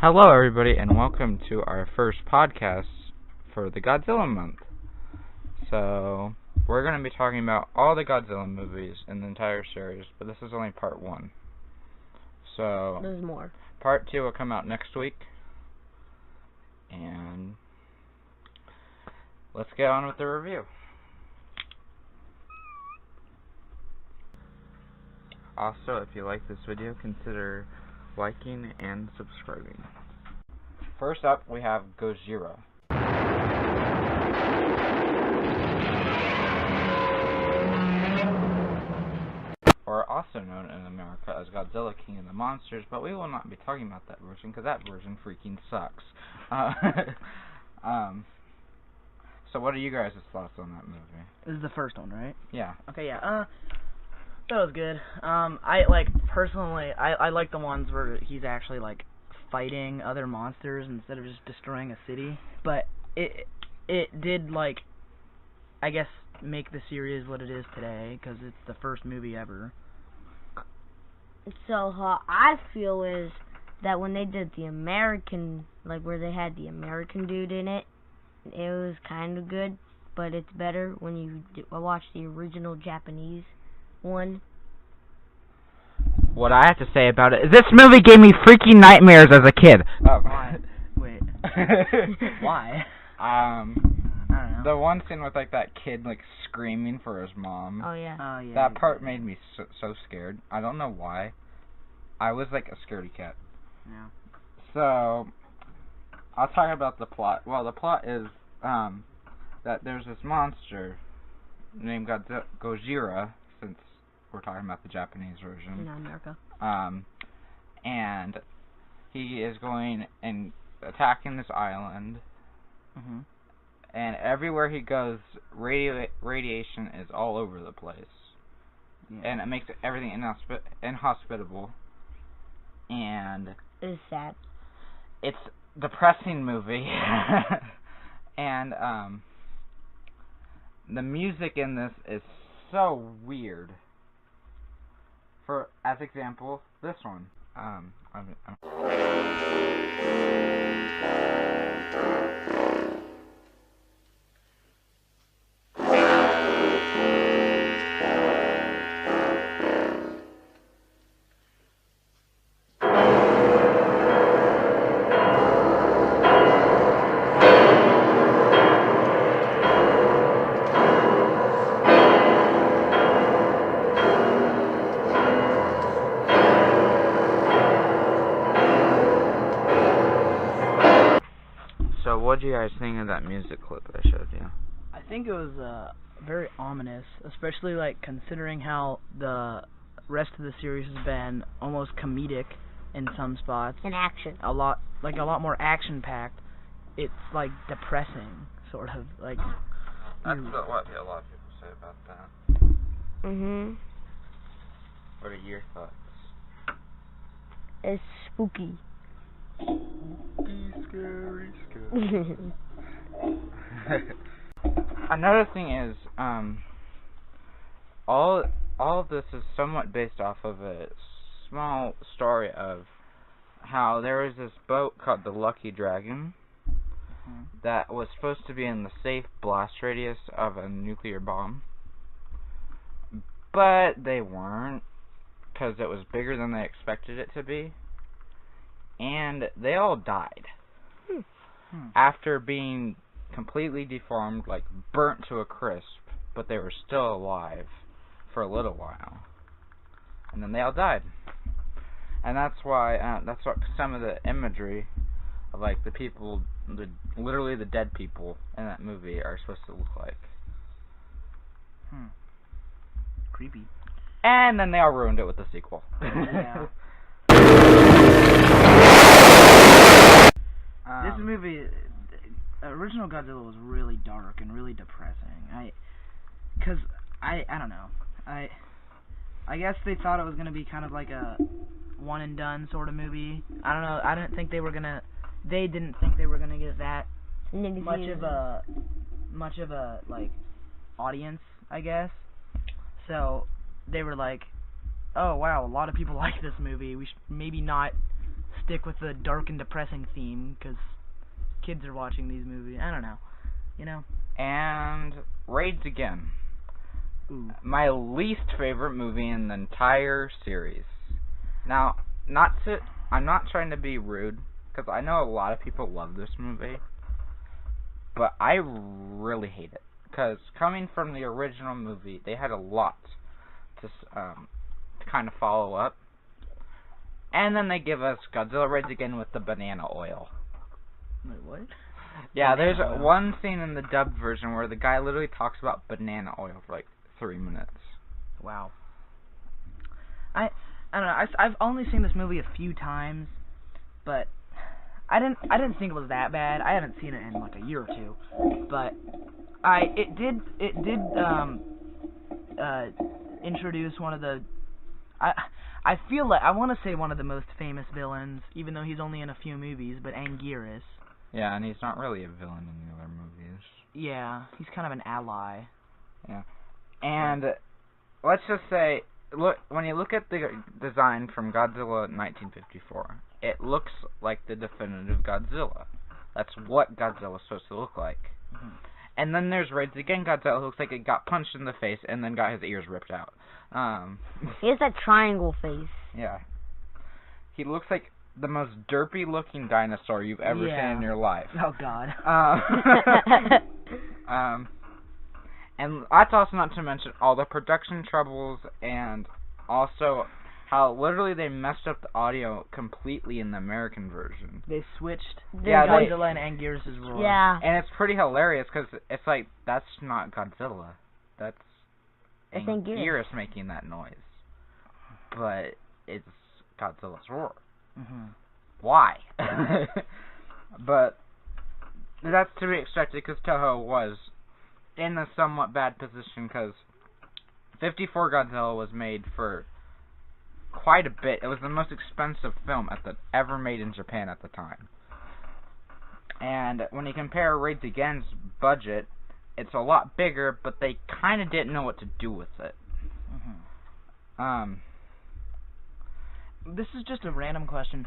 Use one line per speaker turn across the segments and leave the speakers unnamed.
Hello, everybody, and welcome to our first podcast for the Godzilla month. So, we're going to be talking about all the Godzilla movies in the entire series, but this is only part 1. So,
there's more.
Part 2 will come out next week, and let's get on with the review. Also, if you like this video, consider liking and subscribing. First up, we have Godzilla. Or also known in America as Godzilla King of the Monsters, but we will not be talking about that version because that version freaking sucks. So what are you guys' thoughts on that movie?
This is the first one, right?
Yeah.
Okay, yeah. That was good. I personally like the ones where he's actually fighting other monsters instead of just destroying a city. But it did I guess make the series what it is today because it's the first movie ever.
So how I feel is that when they did the American, where they had the American dude in it, it was kind of good. But it's better when you watch the original Japanese one.
What I have to say about it is this movie gave me freaking nightmares as a kid.
Oh. Why? Wait. Why?
I
don't know.
The one scene with that kid screaming for his mom.
Oh yeah.
Oh yeah.
That part made me so scared. I don't know why. I was like a scaredy cat.
Yeah.
So I'll talk about the plot. Well, the plot is that there's this monster named Godzilla, since we're talking about the Japanese version.
In America.
And he is going and attacking this island.
Mhm.
And everywhere he goes, radiation is all over the place.
Yeah.
And it makes everything inhospitable. And
It's sad.
it's a depressing movie. And the music in this is so weird. As example, this one. So what do you guys think of that music clip I showed you?
I think it was very ominous, especially considering how the rest of the series has been almost comedic in some spots.
In action.
A lot more action packed. It's depressing, sort of
That's what a lot of people say about that.
Mhm.
What are your thoughts?
It's spooky.
Scary. Another thing is, all of this is somewhat based off of a small story of how there was this boat called the Lucky Dragon that was supposed to be in the safe blast radius of a nuclear bomb, but they weren't because it was bigger than they expected it to be, and they all died. After being completely deformed, burnt to a crisp, but they were still alive for a little while. And then they all died. And that's why, that's what some of the imagery of, the people, literally the dead people in that movie are supposed to look like.
creepy.
And then they all ruined it with the sequel.
Yeah. This movie, original Godzilla was really dark and really depressing. I don't know. I guess they thought it was gonna be kind of like a one and done sort of movie. I don't know. They didn't think they were gonna get that much of a audience, I guess. So they were like, oh wow, a lot of people like this movie. We should maybe not stick with the dark and depressing theme because kids are watching these movies. I don't know, you know.
And Raids Again.
Ooh.
My least favorite movie in the entire series. Now, I'm not trying to be rude, because I know a lot of people love this movie, but I really hate it. Because coming from the original movie, they had a lot to kind of follow up. And then they give us Godzilla Raids Again with the banana oil.
Wait, what?
Yeah,
Banana
there's
oil.
one scene in the dubbed version where the guy literally talks about banana oil for like 3 minutes.
Wow. I don't know. I've only seen this movie a few times, but I didn't think it was that bad. I haven't seen it in like a year or two, but it did introduce one of the I feel like I want to say one of the most famous villains, even though he's only in a few movies, but Anguirus.
Yeah, and he's not really a villain in the other movies.
Yeah, he's kind of an ally.
Yeah. And let's just say, look, when you look at the design from Godzilla 1954, it looks like the definitive Godzilla. That's what Godzilla's supposed to look like.
Mm-hmm.
And then there's Raids Again Godzilla, who looks like it got punched in the face and then got his ears ripped out.
He has that triangle face.
Yeah. He looks like the most derpy-looking dinosaur you've ever seen in your life.
Oh, God.
And that's also not to mention all the production troubles and also how literally they messed up the audio completely in the American version.
They switched
Godzilla
and Anguirus' roar.
Yeah.
And it's pretty hilarious because it's like, that's not Godzilla. That's Anguirus making that noise. But it's Godzilla's roar.
Mm-hmm.
Why? But that's to be expected because Toho was in a somewhat bad position because 54 Godzilla was made for quite a bit. It was the most expensive film ever made in Japan at the time. And when you compare Raids Again's budget, it's a lot bigger, but they kind of didn't know what to do with it.
Mm-hmm. This is just a random question.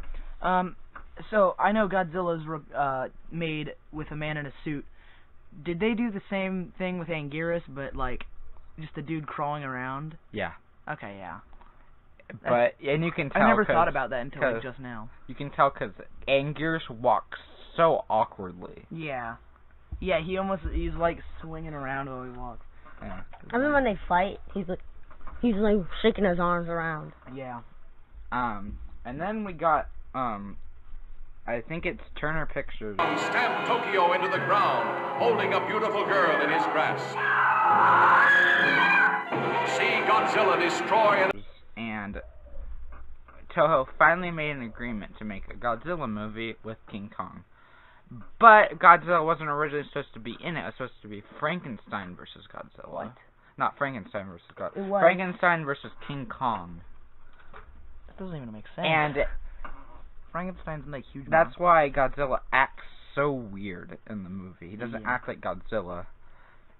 So I know Godzilla's made with a man in a suit. Did they do the same thing with Anguirus, but like just a dude crawling around?
Yeah.
Okay, yeah.
And you can tell.
I never thought about that until like just now.
You can tell because Anguirus walks so awkwardly.
Yeah. Yeah, he's like swinging around while he walks.
Yeah.
I mean, when they fight, he's like shaking his arms around.
Yeah.
And then we got I think it's Turner Pictures.
Stamp Tokyo into the ground, holding a beautiful girl in his grasp. See Godzilla destroy
And Toho finally made an agreement to make a Godzilla movie with King Kong. But Godzilla wasn't originally supposed to be in it. It was supposed to be Frankenstein versus Godzilla.
What?
Not Frankenstein versus Godzilla.
What?
Frankenstein versus King Kong.
That doesn't even make sense.
And
Frankenstein's like huge.
that's why Godzilla acts so weird in the movie. He doesn't act like Godzilla.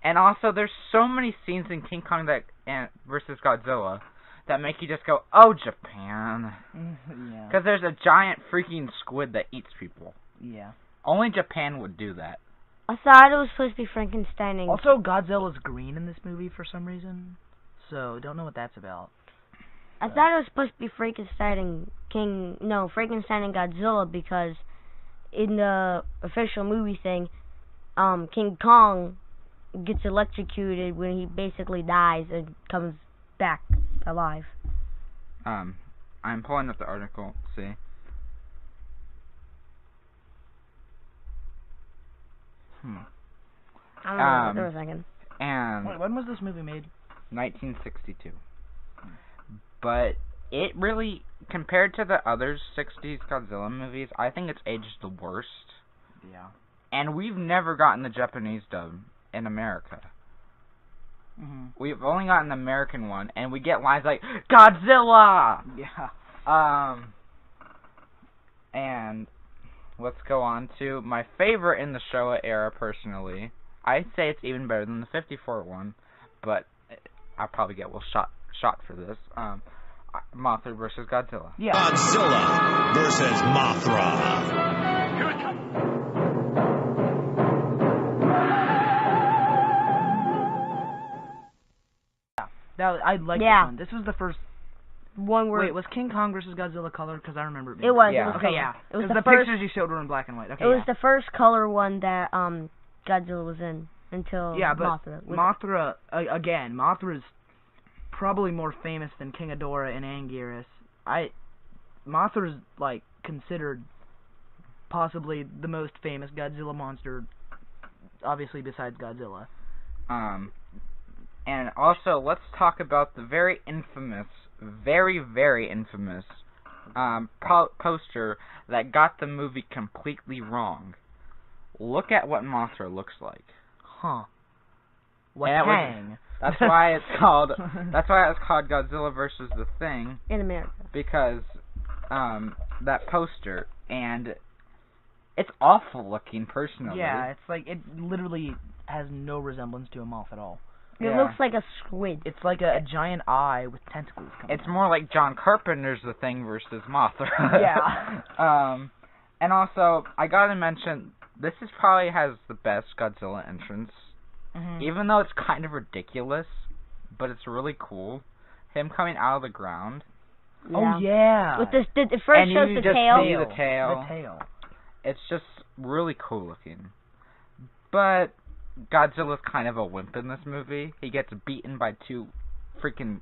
And also, there's so many scenes in King Kong versus Godzilla that make you just go, oh, Japan.
Yeah.
Because there's a giant freaking squid that eats people.
Yeah.
Only Japan would do that.
I thought it was supposed to be Frankenstein and...
Also, Godzilla's green in this movie for some reason, so don't know what that's about.
I thought it was supposed to be Frankenstein and Godzilla because in the official movie thing, King Kong gets electrocuted when he basically dies and comes back alive.
I'm pulling up the article, see?
I don't know, for a second.
And
Wait, when was this movie made?
1962. But it really, compared to the other 60s Godzilla movies, I think it's aged the worst.
Yeah.
And we've never gotten the Japanese dub in America.
Mm-hmm.
We've only gotten the American one, and we get lines like, Godzilla!
Yeah.
And let's go on to my favorite in the Showa era, personally. I'd say it's even better than the 54 one, but I'll probably get shot for this. Mothra versus Godzilla.
Yeah.
Godzilla versus Mothra.
I like this one. This was the first
one where...
Wait, was King Kong versus Godzilla colored? Because I remember it being...
It was.
Yeah.
It was
Okay, yeah.
It was
the
first,
pictures you showed were in black and white. Okay,
it was the first color one that Godzilla was in until Mothra.
Mothra, again, Mothra's probably more famous than King Ghidorah and Anguirus. Mothra's, like, considered possibly the most famous Godzilla monster, obviously besides Godzilla.
And also, let's talk about the very infamous, very, very infamous poster that got the movie completely wrong. Look at what Mothra looks like.
Huh. What hang?
That's why it's called. That's why it's called Godzilla versus the Thing
in America.
Because that poster, and it's awful looking personally.
Yeah, it's like it literally has no resemblance to a moth at all.
It looks like a squid.
It's like a giant eye with tentacles coming
It's more like John Carpenter's The Thing versus Mothra.
Yeah.
And also, I gotta mention, this probably has the best Godzilla entrance.
Mm-hmm.
Even though it's kind of ridiculous, but it's really cool. Him coming out of the ground.
Yeah.
Oh, yeah.
With it first
and
shows
you
the
just
tail.
see the tail.
The tail.
It's just really cool looking. But Godzilla's kind of a wimp in this movie. He gets beaten by two freaking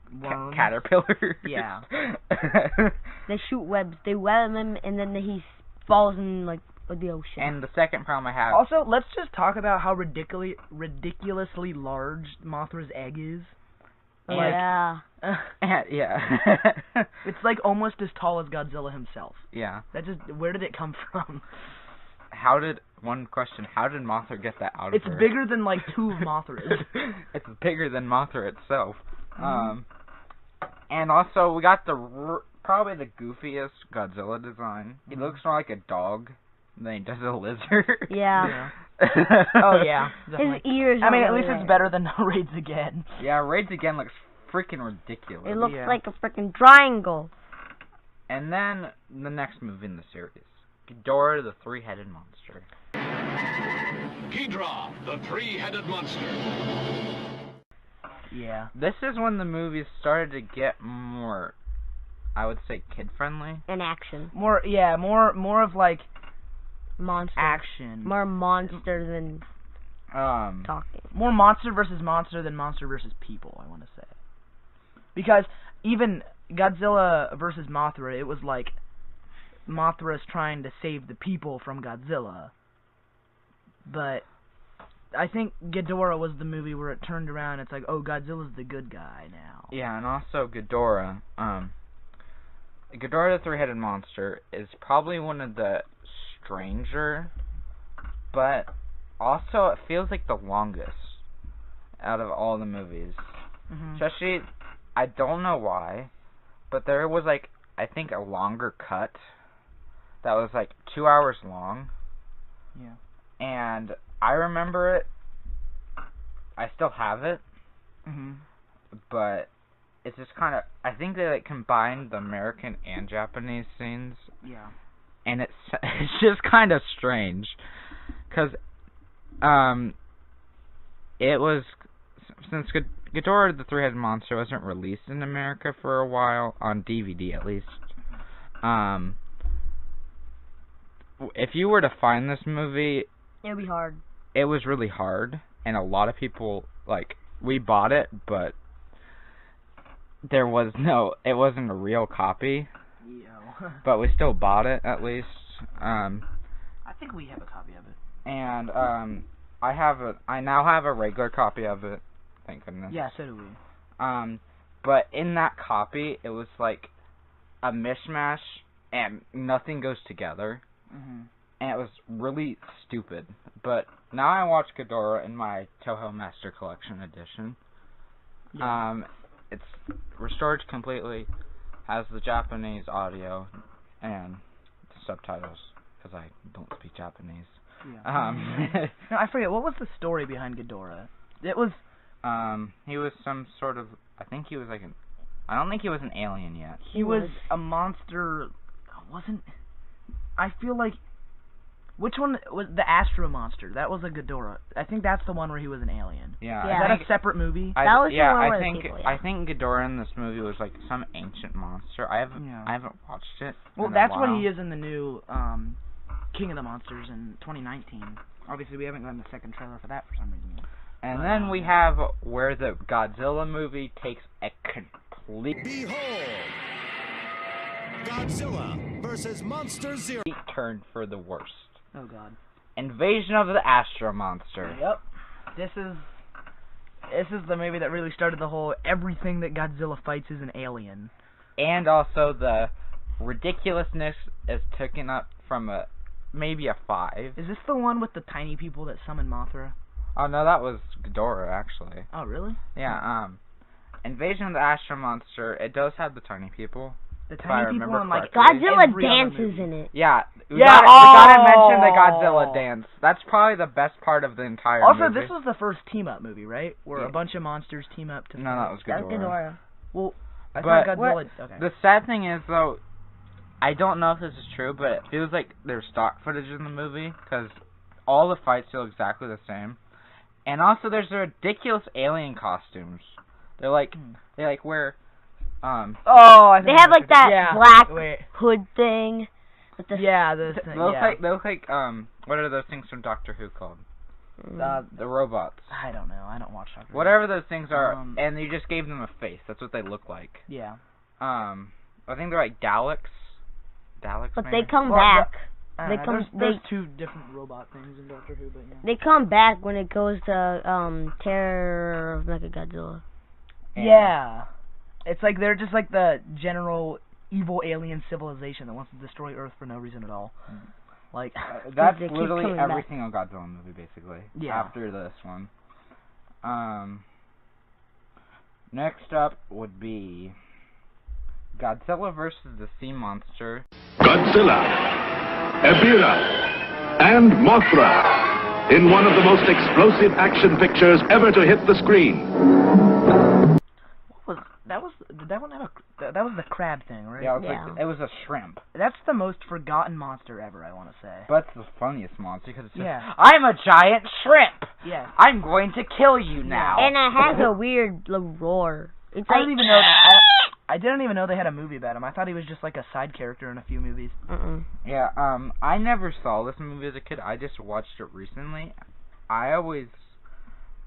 caterpillars.
Yeah.
They shoot webs. They web him, and then he falls in like the ocean.
And the second problem I have...
Also, let's just talk about how ridiculously large Mothra's egg is.
Yeah.
Yeah.
It's like almost as tall as Godzilla himself.
Yeah.
Where did it come from?
One question, how did Mothra get that out of
It's
her?
bigger than like two Mothras.
It's bigger than Mothra itself. And also, we got probably the goofiest Godzilla design. He looks more like a dog than he does a lizard.
Yeah.
Oh, yeah. Definitely.
His ears
I mean, at
really
least it's
red.
better than Raids Again.
Yeah, Raids Again looks freaking ridiculous.
It looks like a freaking triangle.
And then, the next movie in the series. Ghidorah, the three-headed monster.
Ghidorah, the three-headed monster.
Yeah.
This is when the movies started to get more, I would say, kid-friendly.
And action.
More of like
Monster.
action.
More monster than talking.
More monster versus monster than monster versus people, I want to say. Because even Godzilla versus Mothra, it was like Mothra's trying to save the people from Godzilla. But I think Ghidorah was the movie where it turned around. It's like, oh, Godzilla's the good guy now.
Yeah, and also Ghidorah. Ghidorah the three-headed monster is probably one of the stranger, but also it feels like the longest out of all the movies.
Mm-hmm.
Especially, I don't know why, but there was like, I think a longer cut that was like 2 hours long.
Yeah.
And I remember it. I still have it.
Mm-hmm.
But it's just kind of, I think they like combined the American and Japanese scenes.
Yeah.
And it's just kind of strange. Because it was, since Ghidorah the Three-Headed Monster wasn't released in America for a while, on DVD at least. If you were to find this movie,
It would be hard.
it was really hard, and a lot of people, like, we bought it, but it wasn't a real copy,
Yeah.
but we still bought it, at least.
I think we have a copy of it.
And, I now have a regular copy of it, thank goodness.
Yeah, so do we.
But in that copy, it was like a mishmash, and nothing goes together.
Mm-hmm.
And it was really stupid. But now I watch Ghidorah in my Toho Master Collection edition.
Yeah.
It's restored completely, has the Japanese audio and subtitles, because I don't speak Japanese.
Yeah. No, I forget, what was the story behind Ghidorah? It was...
he was some sort of, I think he was like I don't think he was an alien yet.
He was a monster. Wasn't? I feel like. Which one was the Astro Monster? That was a Ghidorah. I think that's the one where he was an alien.
Yeah.
Yeah.
Is that a separate movie?
That was the one
I
where
think
people,
I think Ghidorah in this movie was like some ancient monster. I haven't watched it.
Well, that's what he is in the new King of the Monsters in 2019. Obviously, we haven't gotten the second trailer for that for some reason yet.
And then we have where the Godzilla movie takes a complete
Behold, Godzilla versus Monster Zero.
turn for the worst.
Oh God.
Invasion of the Astro Monster.
Yep. This is the movie that really started the whole everything that Godzilla fights is an alien.
And also the ridiculousness is taken up from maybe a 5.
Is this the one with the tiny people that summon Mothra?
Oh no, that was Ghidorah actually.
Oh really?
Yeah. Invasion of the Astro Monster. It does have the tiny people.
The
If I
tiny people
remember
and like
correctly.
Godzilla
every other
dances
movie.
in it.
Yeah, we
Yeah,
gotta mention the
oh!
Godzilla dance. That's probably the best part of the entire
Also,
movie.
this was the first team-up movie, right? Where
Yeah.
a bunch of monsters team up to
No,
fight.
that was
That's
Ghidorah.
Ghidorah.
Well, I
But-
thought Godzilla... Okay.
The sad thing is, though, I don't know if this is true, but it feels like there's stock footage in the movie, because all the fights feel exactly the same. And also, there's the ridiculous alien costumes. They wear,
Oh, I
They
think
have
I
like that
yeah.
black
Wait.
hood thing. With the
Yeah, this
they
thing,
look
yeah.
like, what are those things from Doctor Who called?
Uh,
The robots.
I don't know. I don't watch Doctor Who.
Whatever those things are,
Um,
and you just gave them a face. That's what they look like.
Yeah.
I think they're like Daleks. Daleks,
But
maybe?
they come
Well,
back.
I
They
don't know,
come-
there's
they-
two different robot things in Doctor Who, but yeah.
They come back when it goes to Terror of Mechagodzilla.
And-
Yeah. It's like they're just like the general evil alien civilization that wants to destroy Earth for no reason at all. Like,
That's
They keep
literally
coming
every
back.
single Godzilla movie, basically.
Yeah.
After this one. Next up would be Godzilla versus the Sea Monster.
Godzilla, Ebirah, and Mothra in one of the most explosive action pictures ever to hit the screen.
did that one have that was the crab thing, right?
Yeah, it was,
Yeah.
Like, it was a shrimp.
That's the most forgotten monster ever, I want to say.
But it's the funniest monster because it's just,
Yeah.
I'm a giant shrimp!
Yeah.
I'm going to kill you now!
And it has a weird roar. It's
I
like
didn't even know I didn't even know they had a movie about him. I thought he was just like a side character in a few movies.
Yeah, I never saw this movie as a kid. I just watched it recently. I always,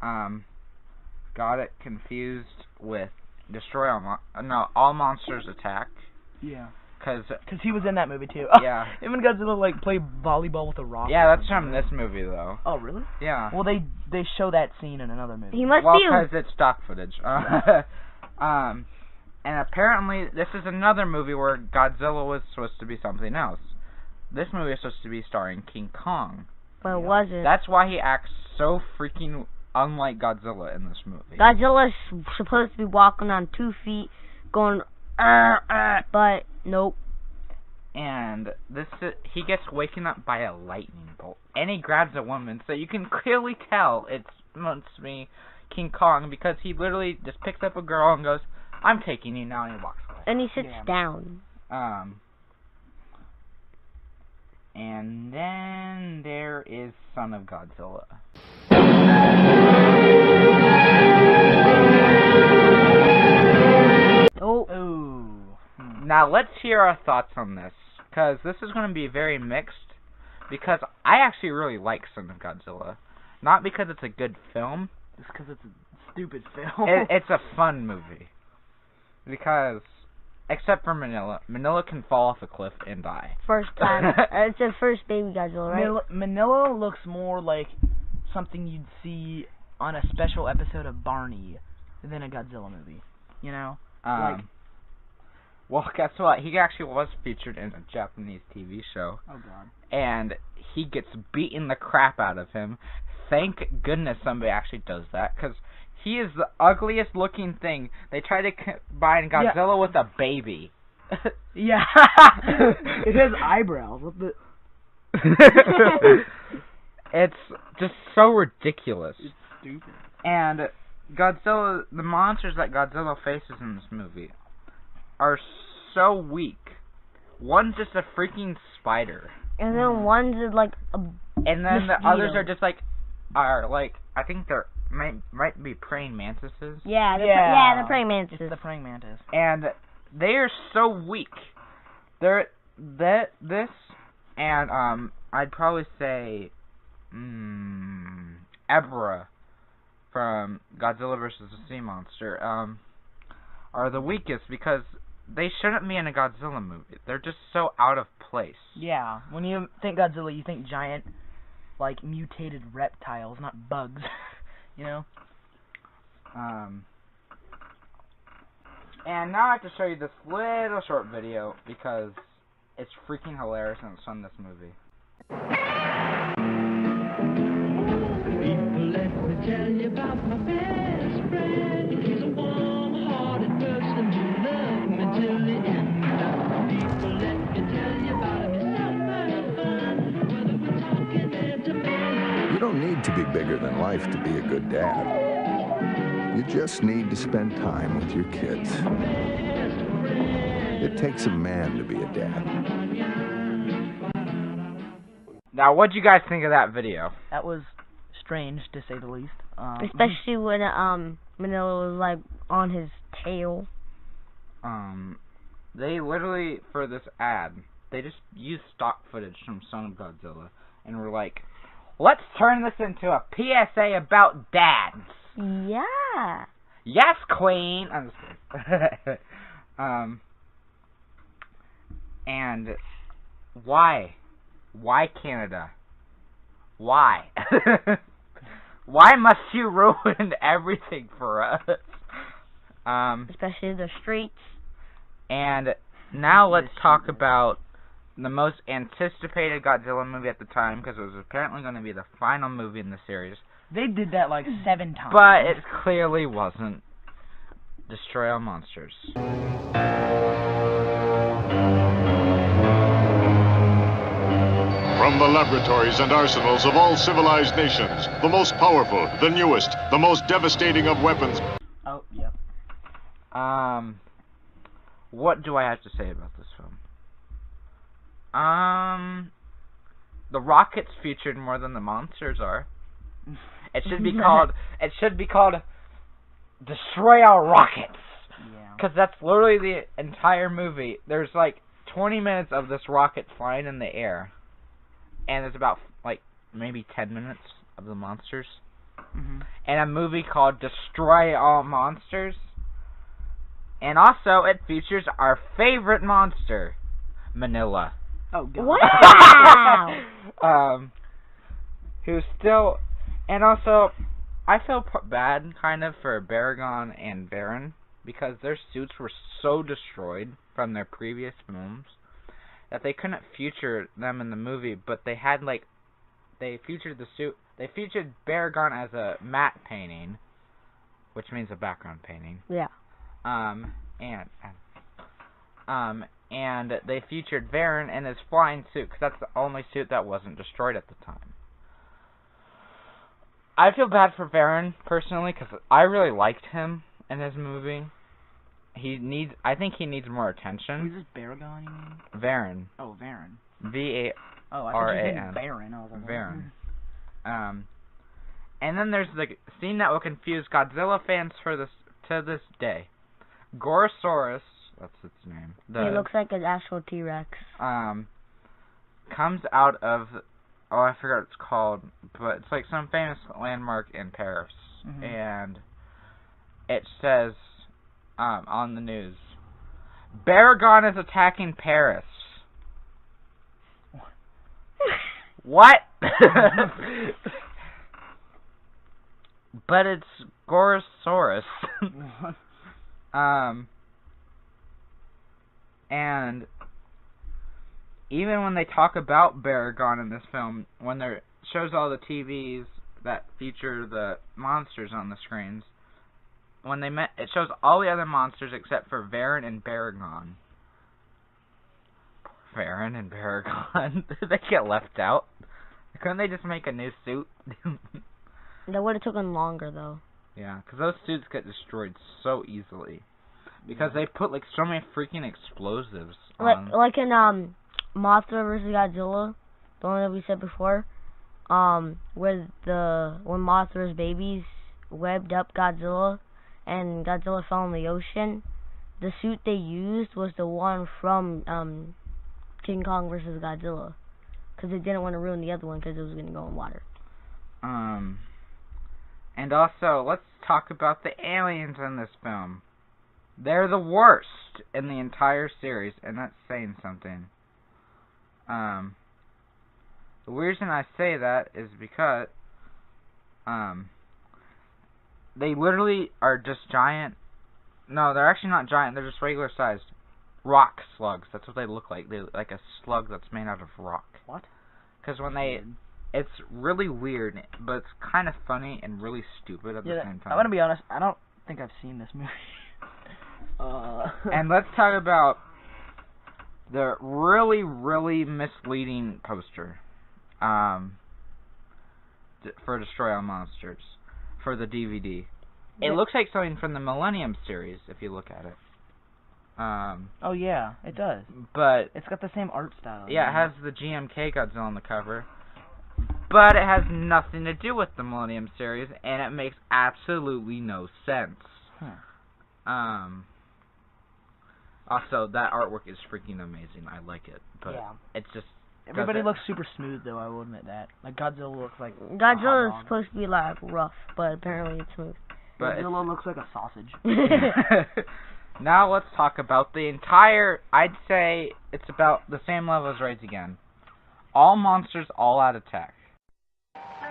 got it confused with Destroy All Monsters Attack.
Yeah.
Cause
he was in that movie too.
Yeah.
Him and Godzilla like play volleyball with a rock.
yeah,
or
that's
something.
from this movie though.
Oh really?
Yeah.
Well, they show that scene in another movie.
he must
Well,
be.
because it's stock footage. And apparently this is another movie where Godzilla was supposed to be something else. This movie is supposed to be starring King Kong.
But it wasn't.
That's why he acts so freaking unlike Godzilla in this movie.
Godzilla's supposed to be walking on 2 feet, going, but nope.
And he gets waken up by a lightning bolt, and he grabs a woman, so you can clearly tell it's must be King Kong because he literally just picks up a girl and goes, "I'm taking you now," and he walks away.
And he sits down.
And then there is Son of Godzilla.
Oh.
Ooh.
Now let's hear our thoughts on this, because this is going to be very mixed, because I actually really like Son of Godzilla. Not because it's a good film.
Just because it's a stupid film.
It's a fun movie. Because, except for Manila. Manila can fall off a cliff and die.
First time. It's the first baby Godzilla, right?
Manila looks more like something you'd see on a special episode of Barney than a Godzilla movie. You know?
Well, guess what? He actually was featured in a Japanese TV show.
Oh, God.
And he gets beaten the crap out of him. Thank goodness somebody actually does that, because he is the ugliest looking thing. They try to combine Godzilla with a baby.
Yeah. It has eyebrows. What the...
It's just so ridiculous.
It's stupid.
And Godzilla, the monsters that Godzilla faces in this movie are so weak. One's just a freaking spider.
And then one's like a
And then the
mosquito.
others are just like, I think they're, might be praying mantises.
Yeah, the praying mantis.
It's the praying mantis.
And they are so weak. They're, this, and, I'd probably say, Ebra from Godzilla vs. the Sea Monster, are the weakest because they shouldn't be in a Godzilla movie. They're just so out of place.
Yeah, when you think Godzilla, you think giant, like, mutated reptiles, not bugs, you know?
And now I have to show you this little short video because it's freaking hilarious and it's from this movie.
People, let me tell you about my best friend. He's a warm-hearted person who loved me till the end. People, let me tell you about him. He's so much fun, whether we're talking intimate.
You don't need to be bigger than life to be a good dad. You just need to spend time with your kids. It takes a man to be a dad.
Now, what'd you guys think of that video?
That was strange, to say the least.
Especially when Manila was like on his tail.
They literally, for this ad, they just used stock footage from Son of Godzilla and were like, let's turn this into a PSA about dads.
Yeah.
Yes, Queen. I'm just kidding. And why? Why Canada? Why? Why must you ruin everything for us?
Especially the streets.
And now let's talk about the most anticipated Godzilla movie at the time, because it was apparently going to be the final movie in the series.
They did that like 7 times.
But it clearly wasn't. Destroy All Monsters.
From the laboratories and arsenals of all civilized nations, the most powerful, the newest, the most devastating of weapons.
Oh, yeah.
What do I have to say about this film? The rockets featured more than the monsters are. It should be called Destroy All Rockets.
Yeah.
Because that's literally the entire movie. There's like 20 minutes of this rocket flying in the air. And there's about like maybe 10 minutes of the monsters.
Mm-hmm.
And a movie called Destroy All Monsters. And also it features our favorite monster, Manila.
Oh, God.
Wow!
Who's still... And also, I feel bad, kind of, for Baragon and Baron, because their suits were so destroyed from their previous films that they couldn't feature them in the movie, but they had, like, they featured the suit, they featured Baragon as a matte painting, which means a background painting.
Yeah.
And they featured Baron in his flying suit, because that's the only suit that wasn't destroyed at the time. I feel bad for Baron, personally, because I really liked him in his movie. I think he needs more attention.
Who's this, Baragon, you mean?
Varen.
Oh, Varen.
V-A-R-A-N.
Oh, I thought you said Baron. I was like,
Varen. And then there's the scene that will confuse Godzilla fans to this day. Gorosaurus, that's its name.
He looks like an actual T-Rex.
Comes out of... Oh, I forgot what it's called, but it's like some famous landmark in Paris. Mm-hmm. And it says on the news, Baragon is attacking Paris. What? But it's Gorosaurus. And even when they talk about Baragon in this film, when there shows all the TVs that feature the monsters on the screens, when it shows all the other monsters except for Varen and Baragon. Varen and Baragon. They get left out. Couldn't they just make a new suit?
That would have taken longer, though.
Yeah, because those suits get destroyed so easily. because they put like so many freaking explosives on.
Like in Mothra vs. Godzilla, the one that we said before, when Mothra's babies webbed up Godzilla and Godzilla fell in the ocean, the suit they used was the one from King Kong vs. Godzilla, because they didn't want to ruin the other one because it was going to go in water.
And also, let's talk about the aliens in this film. They're the worst in the entire series, and that's saying something. The reason I say that is because they literally are just giant. No, they're actually not giant. They're just regular sized rock slugs. That's what they look like. They're like a slug that's made out of rock.
What?
Because when it's really weird, but it's kind of funny and really stupid at the same time.
I'm gonna be honest. I don't think I've seen this movie.
And let's talk about the really, really misleading poster for Destroy All Monsters for the DVD. It looks like something from the Millennium series if you look at it.
Oh yeah, it does.
But
it's got the same art style.
Yeah, it has the GMK Godzilla on the cover. But it has nothing to do with the Millennium series, and it makes absolutely no sense. Also, that artwork is freaking amazing. I like it, but it's just
everybody looks super smooth though. I will admit that. Like Godzilla looks like
Godzilla is supposed to be like rough, but apparently it's smooth.
But Godzilla looks like a sausage.
Now let's talk about the entire. I'd say it's about the same level as Rise Again. All monsters, all out attack.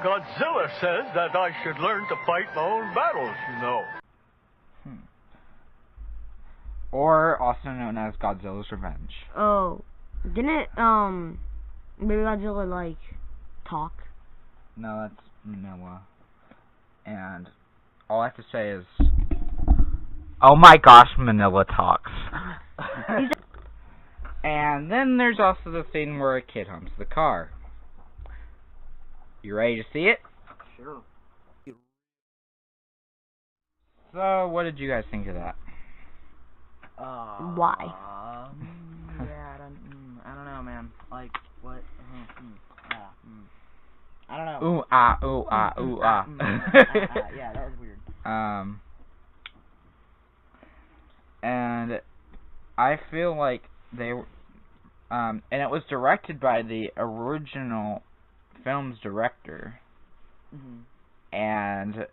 Godzilla says that I should learn to fight my own battles, you know.
Or also known as Godzilla's Revenge.
Oh, didn't maybe Godzilla like talk?
No, that's Manila. And all I have to say is, oh my gosh, Manila talks. And then there's also the scene where a kid humps the car. You ready to see it?
Sure.
So, what did you guys think of that?
Why?
Yeah, I don't know, man. Like, what? I don't know.
Ooh, ah, ooh, ah, ooh, ah.
Yeah, that was weird.
And I feel like they were, and it was directed by the original film's director, and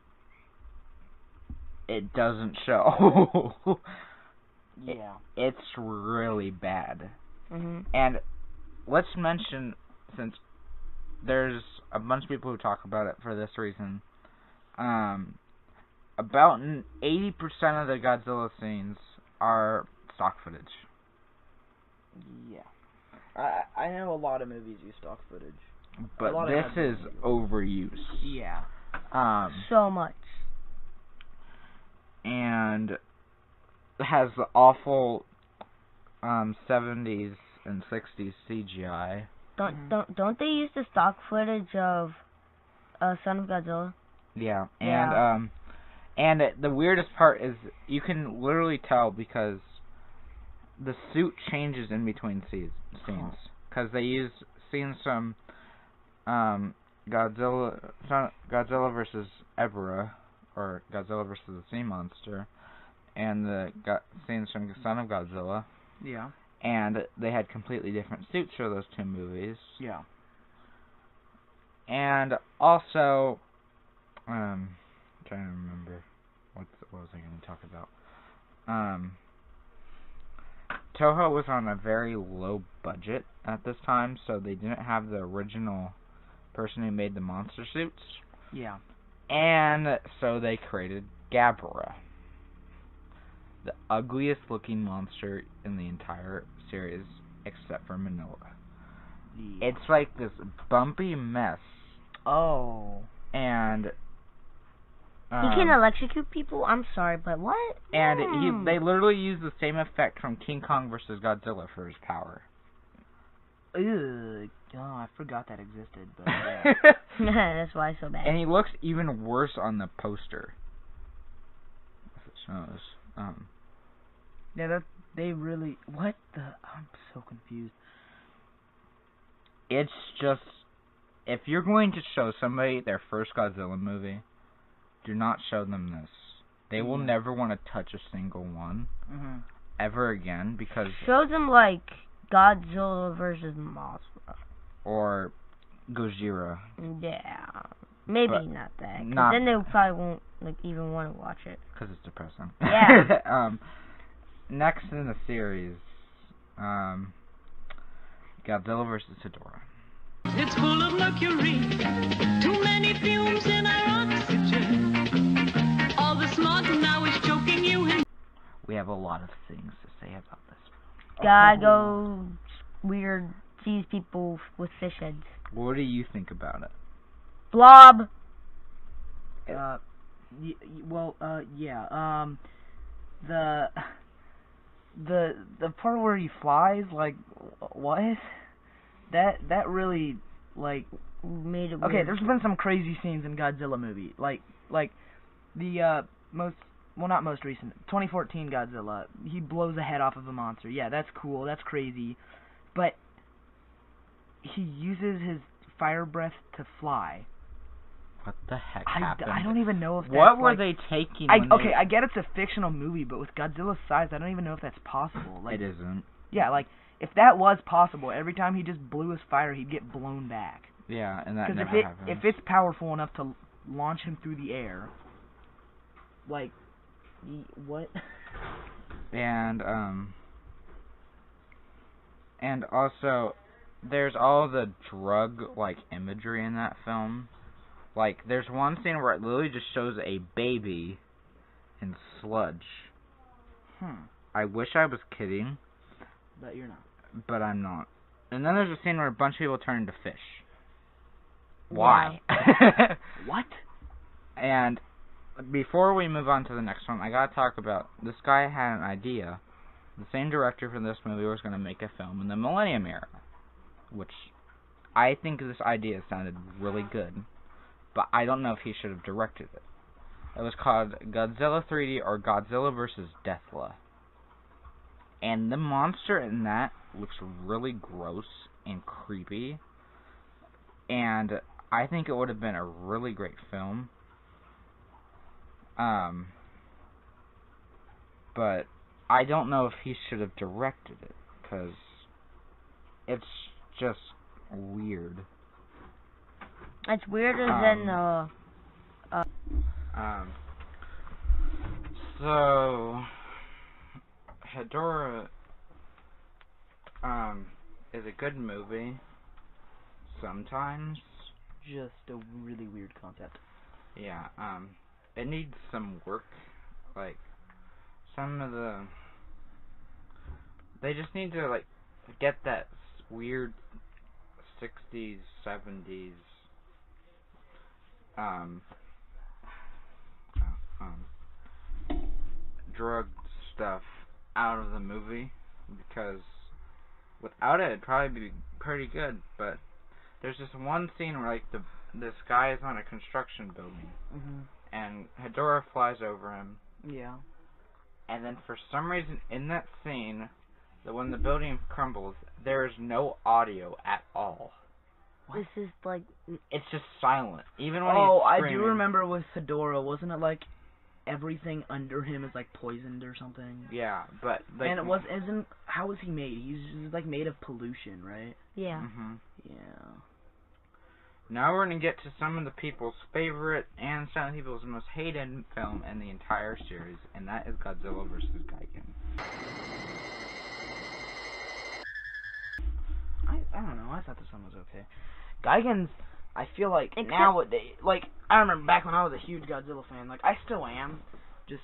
it doesn't show.
Yeah.
It's really bad. And let's mention, since there's a bunch of people who talk about it for this reason, about 80% of the Godzilla scenes are stock footage.
Yeah. I know a lot of movies use stock footage.
But this is overuse.
Yeah.
So much.
And it has the awful 70s and 60s CGI.
Don't they use the stock footage of Son of Godzilla?
Yeah. And the weirdest part is you can literally tell because the suit changes in between scenes. Because they use scenes from Godzilla versus Ebra, or Godzilla versus the Sea Monster, and the scenes from Son of Godzilla.
Yeah.
And they had completely different suits for those two movies.
Yeah.
And also, I'm trying to remember what was I going to talk about. Toho was on a very low budget at this time, so they didn't have the original person who made the monster suits.
Yeah.
And so they created Gabra, the ugliest looking monster in the entire series, except for Manila. Yeah. It's like this bumpy mess.
Oh.
And
he can electrocute people? I'm sorry, but what?
And they literally use the same effect from King Kong vs. Godzilla for his power.
Ugh. Oh, I forgot that existed. But
yeah. That's why it's so bad.
And he looks even worse on the poster. If it shows.
Yeah, they really... What the... I'm so confused.
It's just... If you're going to show somebody their first Godzilla movie, do not show them this. They will never want to touch a single one ever again because...
Show them, like, Godzilla versus Mothra.
Or Gojira.
Yeah. Maybe not that. Because then they probably won't even want to watch it.
Because it's depressing.
Yeah.
Next in the series, Godzilla versus Hedorah.
It's full of mercury, too many fumes in our oxygen. All the smog now is choking you in.
We have a lot of things to say about this.
Guy goes weird, sees people with fish heads.
What do you think about it?
Blob!
Yeah. The part where he flies, like, what? That really, like...
Made it weird.
Okay, there's been some crazy scenes in Godzilla movie. Like the, not most recent, 2014 Godzilla. He blows the head off of a monster. Yeah, that's cool, that's crazy. But he uses his fire breath to fly.
What the heck happened?
I don't even know if that's...
What were they taking
Okay, I get it's a fictional movie, but with Godzilla's size, I don't even know if that's possible. Like,
it isn't.
Yeah, like, if that was possible, every time he just blew his fire, he'd get blown back.
Yeah, and that never happens.
If it's powerful enough to launch him through the air, like, what?
And also, there's all the drug-like imagery in that film. Like, there's one scene where it literally just shows a baby in sludge. I wish I was kidding.
But you're not.
But I'm not. And then there's a scene where a bunch of people turn into fish. Why?
Yeah. What?
And before we move on to the next one, I gotta talk about, this guy had an idea. The same director for this movie was gonna make a film in the Millennium Era. Which, I think this idea sounded really good. But I don't know if he should have directed it. It was called Godzilla 3D or Godzilla vs. Deathla. And the monster in that looks really gross and creepy. And I think it would have been a really great film. But I don't know if he should have directed it. Because it's just weird.
It's weirder than
So Hedorah is a good movie sometimes.
Just a really weird concept.
Yeah, it needs some work. Like, some of the... They just need to, like, get that weird 60s, 70s drug stuff out of the movie, because without it, it'd probably be pretty good. But there's this one scene where, like, this guy is on a construction building, and Hedorah flies over him.
Yeah. And
then for some reason in that scene, that when the building crumbles, there is no audio at all.
This is like...
It's just silent, even when he's screaming.
I do remember with Hedorah, wasn't it like everything under him is like poisoned or something?
Yeah, but... Like,
and how was he made? He's just like made of pollution, right?
Yeah.
Yeah.
Now we're going to get to some of the people's favorite and some of the people's most hated film in the entire series, and that is Godzilla vs. Gigan.
I don't know, I thought this one was okay. Gigan's, I feel like nowadays, like, I remember back when I was a huge Godzilla fan, like, I still am, just,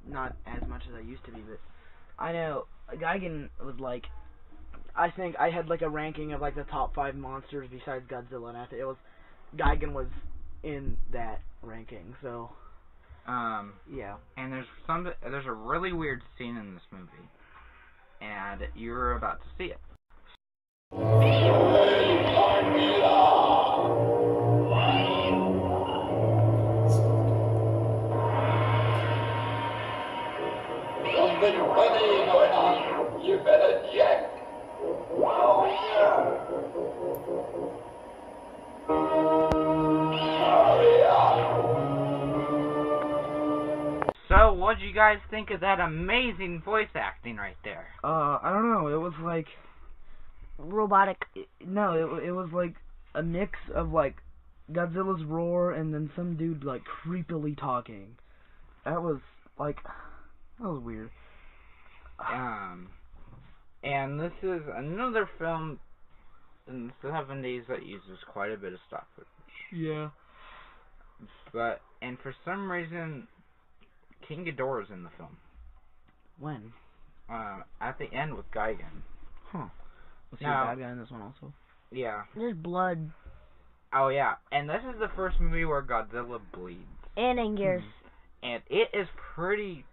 not as much as I used to be, but I know Gigan was like, I think I had like a ranking of like the top 5 monsters besides Godzilla, and I think Gigan was in that ranking, so, yeah.
And there's a really weird scene in this movie, and you're about to see it.
Everybody
guys think of that amazing voice acting right there?
I don't know. It was like
robotic.
No, it was like a mix of like Godzilla's roar and then some dude like creepily talking. That was weird.
And this is another film in the 70s that uses quite a bit of stock footage.
Yeah.
And for some reason, King Ghidorah's in the film.
When?
At the end with Gigan.
Huh. Was he a bad guy in this one also?
Yeah.
There's blood.
Oh yeah, and this is the first movie where Godzilla bleeds.
And Anguirus.
And it is pretty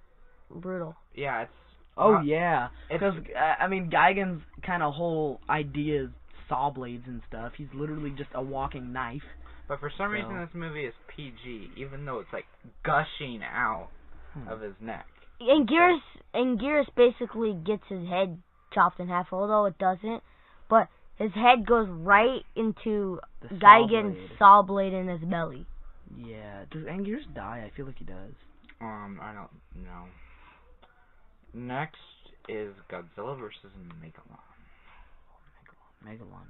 brutal.
Yeah, it's.
Oh yeah, because I mean, Gigan's kind of whole idea is saw blades and stuff. He's literally just a walking knife.
But for some reason, this movie is PG, even though it's like gushing out of his neck.
Anguirus basically gets his head chopped in half, although it doesn't. But his head goes right into Gigan's saw blade in his belly.
Yeah. Does Anguirus die? I feel like he does.
I don't know. Next is Godzilla versus Megalon.
Megalon.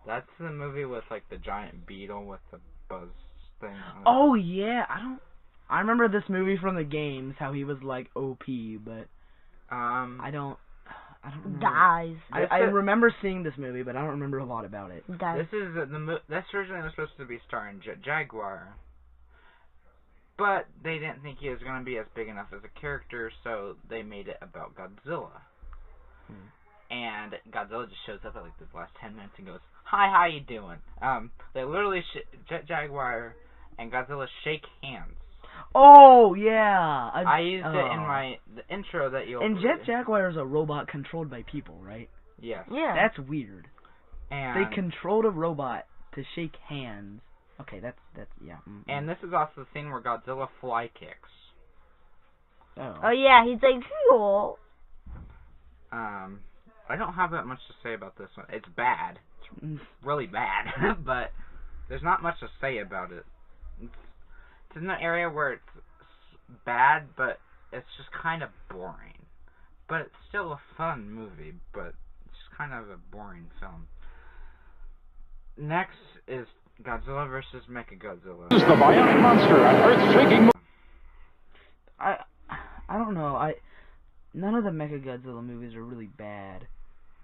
That's the movie with like the giant beetle with the buzz thing.
Oh yeah, I remember this movie from the games, how he was like OP, but I don't remember.
Dies.
I remember seeing this movie, but I don't remember a lot about it.
This is that's originally was supposed to be starring Jaguar, but they didn't think he was going to be as big enough as a character, so they made it about Godzilla. And Godzilla just shows up at like the last 10 minutes and goes, "Hi, how you doing?" They literally Jaguar and Godzilla shake hands.
Oh yeah,
I used it in the intro that you'll.
And Jaguar is a robot controlled by people, right?
Yes.
Yeah.
That's weird.
And
they controlled a robot to shake hands. Okay, that's yeah.
And this is also the scene where Godzilla fly kicks.
Oh yeah, he's like, cool.
I don't have that much to say about this one. It's bad. It's really bad, but there's not much to say about it. It's in an area where it's bad, but it's just kind of boring. But it's still a fun movie, but it's just kind of a boring film. Next is Godzilla vs. Mechagodzilla.
This is the bionic monster, an earth-shaking...
I don't know. None of the Mechagodzilla movies are really bad,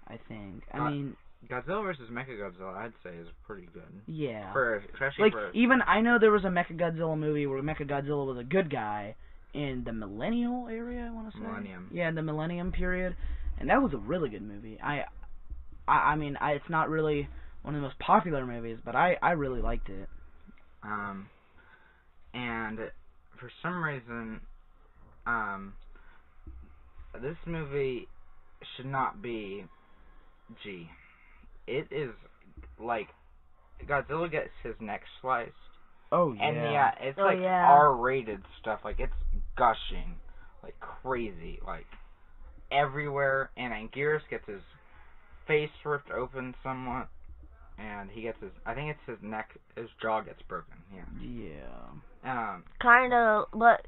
I think. I mean...
Godzilla vs. Mechagodzilla, I'd say, is pretty good.
Yeah.
Especially
even I know there was a Mechagodzilla movie where Mechagodzilla was a good guy in the millennial area, I want to say.
Millennium.
Yeah, the millennium period. And that was a really good movie. I mean, it's not really one of the most popular movies, but I really liked it.
And for some reason, this movie should not be G. It is like Godzilla gets his neck sliced.
Oh yeah.
And yeah, it's R-rated stuff. Like it's gushing like crazy, like everywhere. And Anguirus gets his face ripped open somewhat, and he gets I think it's his neck, his jaw gets broken. Yeah.
Yeah.
Kind of, but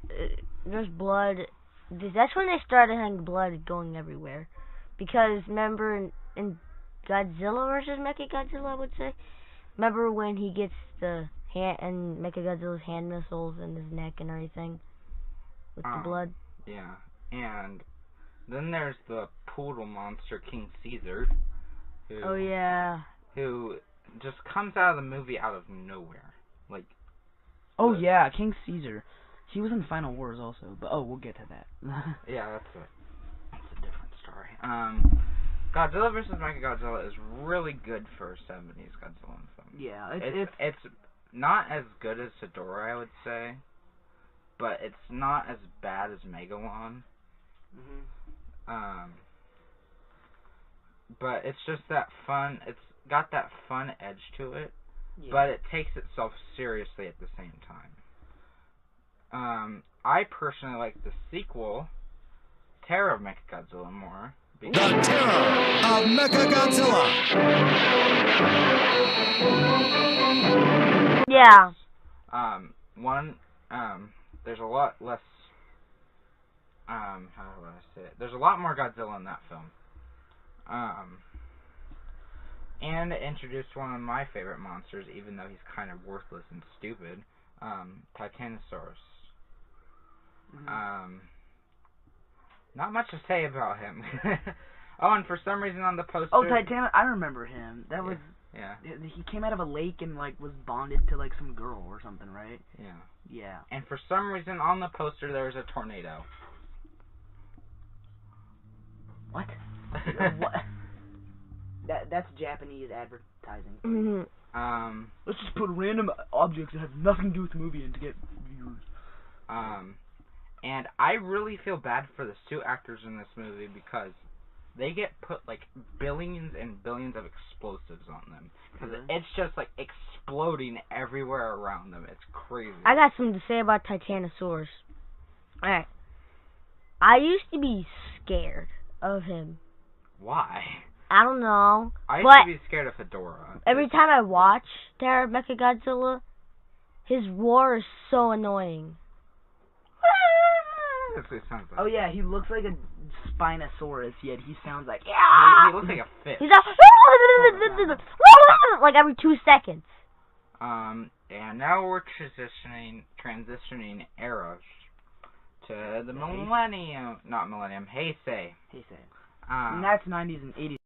there's blood. That's when they started having blood going everywhere. Because remember in Godzilla vs. Mechagodzilla, I would say. Remember when he gets the hand and Mechagodzilla's hand missiles in his neck and everything with the blood.
Yeah, and then there's the poodle monster King Caesar. Who just comes out of the movie out of nowhere, like.
Oh yeah, King Caesar. He was in Final Wars also, but we'll get to that.
Yeah, that's a different story. Godzilla vs. Mechagodzilla is really good for a 70s Godzilla film.
Yeah,
it's not as good as Hedorah, I would say, but it's not as bad as Megalon. But it's just that fun. It's got that fun edge to it, but it takes itself seriously at the same time. I personally like the sequel, Terror of Mechagodzilla, more.
The Terror of Mechagodzilla.
Yeah.
there's a lot less, how do I say it? There's a lot more Godzilla in that film. And it introduced one of my favorite monsters, even though he's kind of worthless and stupid, Titanosaurus. Not much to say about him. Oh, and for some reason on the poster...
Oh, I remember him. That was...
Yeah.
He came out of a lake and, like, was bonded to, like, some girl or something, right?
Yeah.
Yeah.
And for some reason on the poster there's a tornado.
What? What? That's Japanese advertising. Let's just put random objects that have nothing to do with the movie in to get viewers.
And I really feel bad for the suit actors in this movie because they get put, like, billions and billions of explosives on them. Because it's just, like, exploding everywhere around them. It's crazy.
I got something to say about Titanosaurus. Alright. I used to be scared of him.
Why?
I don't know.
I used to be scared of Fedora.
Every time I watch Terror of Mechagodzilla, his roar is so annoying.
That's what it sounds like.
Oh yeah, he looks like a Spinosaurus, yet he sounds like...
He looks like a fish.
He's like every 2 seconds.
And now we're transitioning eras to the millennium, not millennium, Heisei.
And that's 90s and 80s.